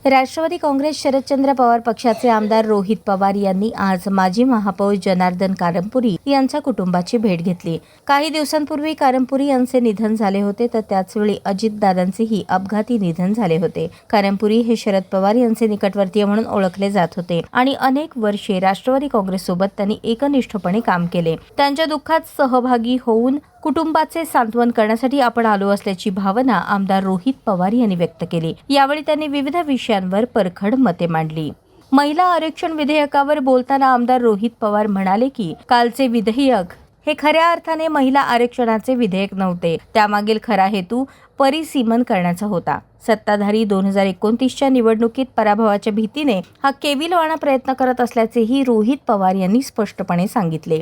राष्ट्रवादी काँग्रेस शरदचंद्र पवार पक्षाचे आमदार रोहित पवार यांनी आज माजी महापौर जनार्दन कारंपुरी यांच्या कुटुंबाची भेट घेतली। काही दिवसांपूर्वी कारंपुरी यांचे निधन झाले होते, तर त्याचवेळी अजितदादांचेही अपघाती निधन झाले होते। कारंपुरी हे शरद पवार यांचे निकटवर्तीय म्हणून ओळखले जात होते आणि अनेक वर्षे राष्ट्रवादी काँग्रेससोबत त्यांनी एकनिष्ठपणे काम केले। त्यांच्या दुःखात सहभागी होऊन कुटुंबाचे सांत्वन करण्यासाठी आपण आलो असल्याची भावना आमदार रोहित पवार यांनी व्यक्त केली। यावेळी त्यांनी विविध विषयांवर परखड मते मांडली। महिला आरक्षण विधेयकावर बोलताना आमदार रोहित पवार म्हणाले की कालचे विधेयक हे खऱ्या अर्थाने महिला आरक्षणाचे विधेयक नव्हते, त्यामागील खरा हेतू परिसीमन करण्याचा होता। सत्ताधारी 2029च्या निवडणुकीत पराभवाच्या भीतीने हा केविलवाणा प्रयत्न करत असल्याचेही रोहित पवार यांनी स्पष्टपणे सांगितले।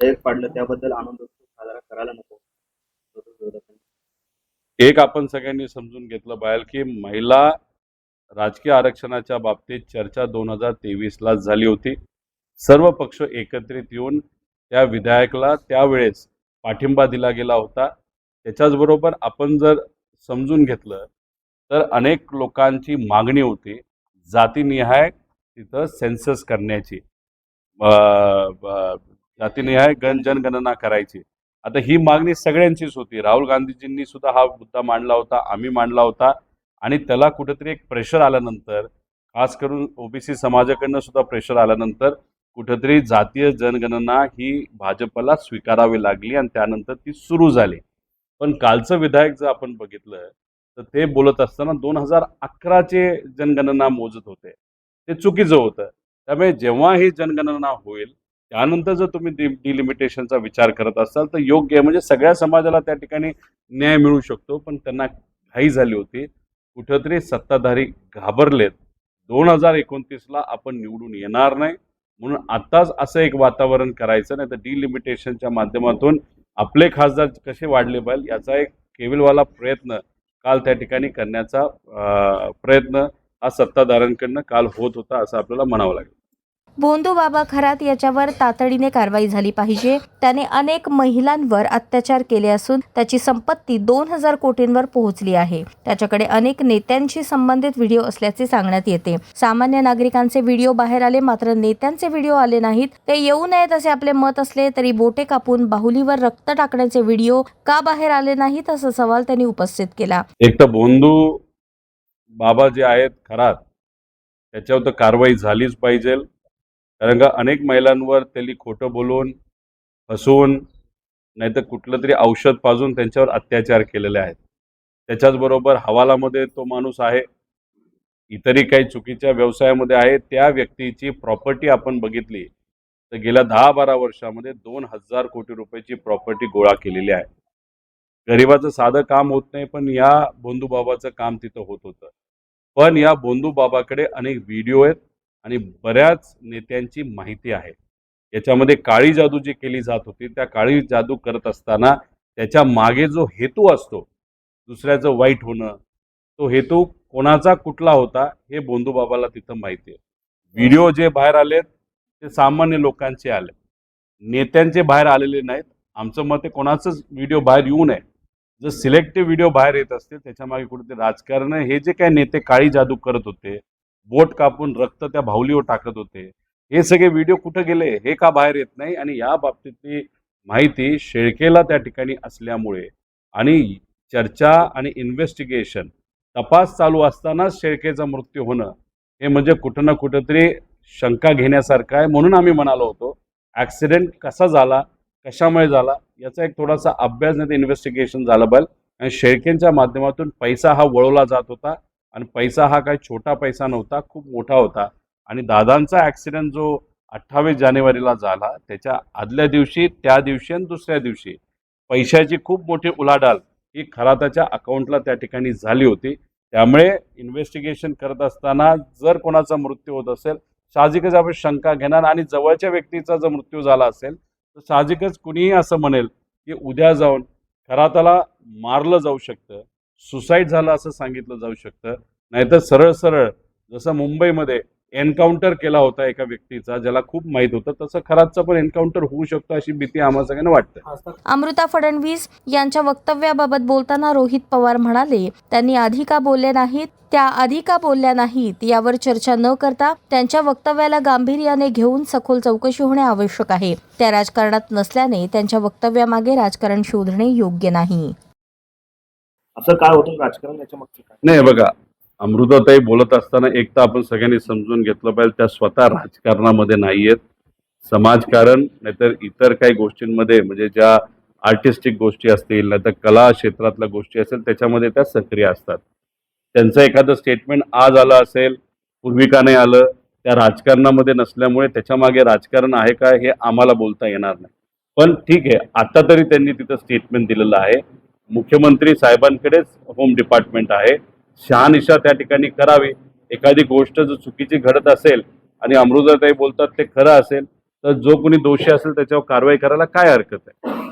विधेयक पाडलं त्याबद्दल आनंद साजरा करायला नको। एक आपण सगळ्यांनी समजून घेतलं पाहिजे की महिला राजकीय आरक्षणाच्या बाबतीत चर्चा 2023ला झाली होती। सर्व पक्ष एकत्रित येऊन त्या विधेयकाला त्यावेळेस पाठिंबा दिला गेला होता। त्याच्याचबरोबर आपण जर समजून घेतलं तर अनेक लोकांची मागणी होती जातीनिहाय तिथं सेन्सस करण्याची, जातीनिहाय जनगणना करायची। आता ही मागणी सगळ्यांचीच होती। राहुल गांधीजींनी सुद्धा हा मुद्दा मांडला होता, आम्ही मांडला होता आणि त्याला कुठेतरी एक प्रेशर आल्यानंतर, खास करून ओबीसी समाजाकडनं सुद्धा प्रेशर आल्यानंतर कुठेतरी जातीय जनगणना ही भाजपला स्वीकारावी लागली आणि त्यानंतर ती सुरू झाली। पण कालचं विधेयक जर आपण बघितलं तर ते बोलत असताना 2011चे जनगणना मोजत होते, ते चुकीचं होतं। त्यामुळे जेव्हा ही जनगणना होईल त्यानंतर जर तुम्ही डिलिमिटेशनचा विचार करत असाल तर योग्य आहे, म्हणजे सगळ्या समाजाला त्या ठिकाणी न्याय मिळू शकतो। पण त्यांना घाई झाली होती, कुठेतरी सत्ताधारी घाबरलेत। 2029ला आपण निवडून येणार नाही म्हणून आताच असं एक वातावरण करायचं, नाही तर डिलिमिटेशनच्या माध्यमातून आपले खासदार कसे वाढले पाहिजे याचा एक केविलवाला प्रयत्न काल त्या ठिकाणी करण्याचा प्रयत्न हा सत्ताधाऱ्यांकडनं काल होत होता असं आपल्याला म्हणावं लागेल। भोंदू बाबा खरात याच्यावर तातडीने कारवाई झाली पाहिजे। त्याने अनेक महिलांवर अत्याचार केले असून त्याची संपत्ती 2000 कोटींवर पोहोचली आहे। त्याच्याकडे अनेक नेत्यांशी संबंधित व्हिडिओ असल्याचे सांगण्यात येते। सामान्य नागरिकांचे व्हिडिओ बाहेर आले, मात्र नेत्यांचे व्हिडिओ आले नाहीत। ते येऊ नयेत असे आपले मत असले तरी बोटे कापून बाहुलीवर रक्त टाकण्याचे व्हिडिओ का बाहेर आले नाहीत असा सवाल त्यांनी उपस्थित केला। एक तर भोंदू बाबा जे आहेत खरात त्याच्यावर तर कारवाई झालीच पाहिजे, कारण का अनेक महिलांवर त्यांनी खोटं बोलून, फसवून, नाहीतर कुठलं तरी औषध पाजून त्यांच्यावर अत्याचार केलेले आहेत। त्याच्याचबरोबर हवालामध्ये तो माणूस आहे, इतरही काही चुकीच्या व्यवसायामध्ये आहे। त्या व्यक्तीची प्रॉपर्टी आपण बघितली तर गेल्या 10-12 वर्षामध्ये 2000 कोटी रुपयाची प्रॉपर्टी गोळा केलेली आहे। गरिबाचं साधं काम होत नाही, पण या भोंदू बाबाचं काम तिथं होत होतं। पण या भोंदू बाबाकडे अनेक व्हिडिओ आहेत आणि बऱ्याच नेत्यांची माहिती आहे। याच्यामध्ये काळी जादू जी केली जात होती, त्या काळी जादू करत असताना त्याच्या मागे जो हेतू असतो दुसऱ्याचं वाईट होणं, तो हेतू कोणाचा कुठला होता हे भोंदू बाबाला तिथं माहिती आहे। व्हिडिओ जे बाहेर आलेत ते सामान्य लोकांचे आले, नेत्यांचे बाहेर आलेले नाहीत। आमचं मत आहे कोणाचंच व्हिडिओ बाहेर येऊ नये। जर सिलेक्टिव्ह व्हिडिओ बाहेर येत असतील त्याच्यामागे कुठेतरी राजकारण, हे जे काही नेते काळी जादू करत होते, बोट कापून रक्त त्या भावलीवर टाकत होते, हे सगळे व्हिडिओ कुठे गेले हे का बाहेर येत नाही। आणि या बाबतीतली माहिती शेळकेला त्या ठिकाणी असल्यामुळे आणि चर्चा आणि इन्व्हेस्टिगेशन तपास चालू असतानाच शेळकेचा मृत्यू होणं हे म्हणजे कुठं ना कुठंतरी शंका घेण्यासारखं आहे। म्हणून आम्ही म्हणालो होतो ॲक्सिडेंट कसा झाला, कशामुळे झाला याचा एक थोडासा अभ्यास नाही तर इन्व्हेस्टिगेशन झालं पाहिजे। आणि शेळकेंच्या माध्यमातून पैसा हा वळवला जात होता आणि पैसा हा काही छोटा पैसा नव्हता, खूप मोठा होता। आणि दादांचा ॲक्सिडेंट जो 28 जानेवारीला झाला त्याच्या आदल्या दिवशी, त्या दिवशी आणि दुसऱ्या दिवशी पैशाची खूप मोठी उलाढाल ही खराताच्या अकाउंटला त्या ठिकाणी झाली होती। त्यामुळे इन्व्हेस्टिगेशन करत असताना जर कोणाचा मृत्यू होत असेल साहजिकच आपण शंका घेणार, आणि जवळच्या व्यक्तीचा जर मृत्यू झाला असेल तर साहजिकच कुणीही असं म्हणेल की उद्या जाऊन खराताला मारलं जाऊ शकतं, सुसाईड झालं असं सांगितलं जाऊ शकतं, नाहीतर सरळ सरळ जसं मुंबईमध्ये एन्काउंटर केला होता एका व्यक्तीचा, ज्याला खूप माहित होतं, तसं खरातचा पण एन्काउंटर होऊ शकतो अशी भीती आम्हाला सगळ्यांना वाटते. अमृता फडणवीस यांच्या वक्तव्याबाबत बोलताना रोहित पवार म्हणाले, त्यांनी आधी का बोलले नाहीत, त्या आधी का बोलल्या नाहीत यावर चर्चा न करता त्यांच्या वक्तव्याला गांभीर्याने घेऊन सखोल चौकशी होणे आवश्यक आहे. त्या राजकारणात नसल्याने त्यांच्या वक्तव्यामागे राजकारण शोधणे योग्य नाही. असं काय होतं राजकारण, याच्या मागचं काय? नाही बघा, अमृताताई बोलत असताना एक तर आपण सगळ्यांनी समजून घेतलं पाहिजे, त्या स्वतः राजकारणामध्ये नाहीयेत. समाजकारण नाहीतर इतर काही गोष्टींमध्ये, म्हणजे ज्या आर्टिस्टिक गोष्टी असतील नाहीतर कला क्षेत्रातल्या गोष्टी असेल, त्याच्यामध्ये त्या सक्रिय असतात. त्यांचं एखादं स्टेटमेंट आज आलं असेल, पूर्वी का नाही आलं, त्या राजकारणामध्ये नसल्यामुळे त्याच्यामागे राजकारण आहे का हे आम्हाला बोलता येणार नाही. पण ठीक आहे, आता तरी त्यांनी तिथं स्टेटमेंट दिलेलं आहे. मुख्यमंत्री साहेबांकडेच होम डिपार्टमेंट आहे, शहानिशा त्या ठिकाणी करावी. एखादी गोष्ट जर चुकीची घडत असेल आणि अमृताताई बोलतात ते खरं असेल, तर जो कोणी दोषी असेल त्याच्यावर कारवाई करायला काय हरकत आहे.